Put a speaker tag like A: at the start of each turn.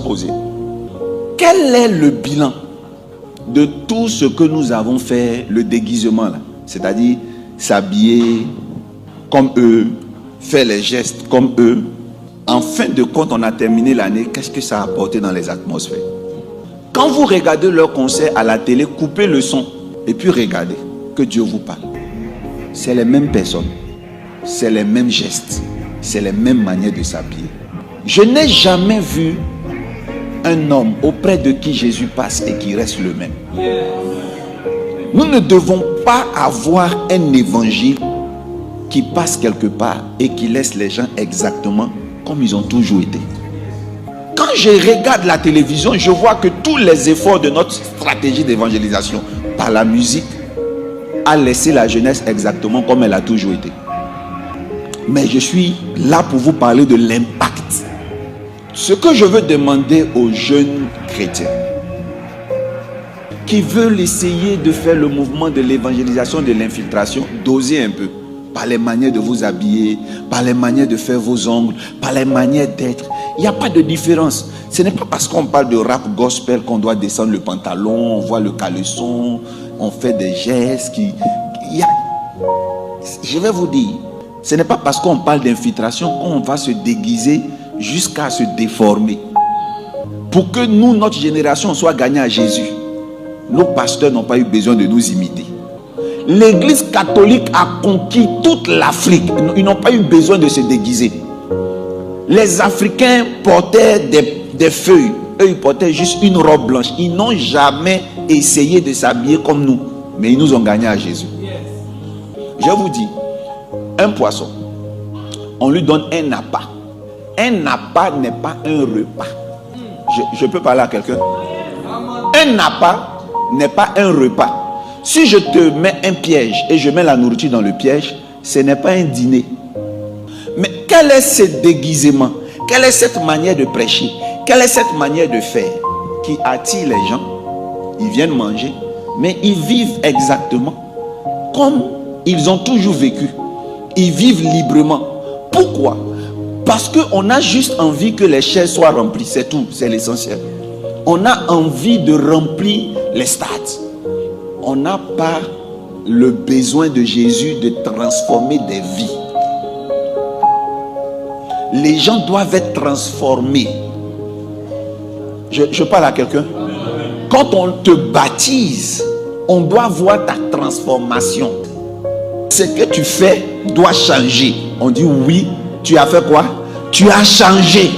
A: poser. Quel est le bilan de tout ce que nous avons fait, le déguisement là, c'est-à-dire s'habiller comme eux, faire les gestes comme eux. En fin de compte, on a terminé l'année. Qu'est-ce que ça a apporté dans les atmosphères? Quand vous regardez leur concert à la télé, coupez le son et puis regardez, que Dieu vous parle. C'est les mêmes personnes, c'est les mêmes gestes, c'est les mêmes manières de s'habiller. Je n'ai jamais vu un homme auprès de qui Jésus passe et qui reste le même. Nous ne devons pas avoir un évangile qui passe quelque part et qui laisse les gens exactement comme ils ont toujours été. Quand je regarde la télévision, je vois que tous les efforts de notre stratégie d'évangélisation par la musique a laissé la jeunesse exactement comme elle a toujours été. Mais je suis là pour vous parler de l'impact. Ce que je veux demander aux jeunes chrétiens qui veulent essayer de faire le mouvement de l'évangélisation, de l'infiltration, d'oser un peu. Par les manières de vous habiller, par les manières de faire vos ongles, par les manières d'être. Il n'y a pas de différence. Ce n'est pas parce qu'on parle de rap gospel qu'on doit descendre le pantalon, on voit le caleçon, on fait des gestes Je vais vous dire, ce n'est pas parce qu'on parle d'infiltration qu'on va se déguiser jusqu'à se déformer. Pour que nous, notre génération, soit gagnée à Jésus, nos pasteurs n'ont pas eu besoin de nous imiter. L'église catholique a conquis toute l'Afrique. Ils n'ont pas eu besoin de se déguiser. Les Africains portaient des feuilles. Eux, ils portaient juste une robe blanche. Ils n'ont jamais essayé de s'habiller comme nous. Mais ils nous ont gagnés à Jésus. Je vous dis, un poisson, on lui donne un appât. Un appât n'est pas un repas. Je peux parler à quelqu'un? Un appât n'est pas un repas. Si je te mets un piège et je mets la nourriture dans le piège, ce n'est pas un dîner. Mais quel est ce déguisement? Quelle est cette manière de prêcher? Quelle est cette manière de faire qui attire les gens? Ils viennent manger, mais ils vivent exactement comme ils ont toujours vécu. Ils vivent librement. Pourquoi? Parce qu'on a juste envie que les chaises soient remplies. C'est tout, c'est l'essentiel. On a envie de remplir les stades. On n'a pas le besoin de Jésus de transformer des vies. Les gens doivent être transformés. Je parle à quelqu'un. Quand on te baptise, on doit voir ta transformation. Ce que tu fais doit changer. On dit oui, tu as fait quoi? Tu as changé.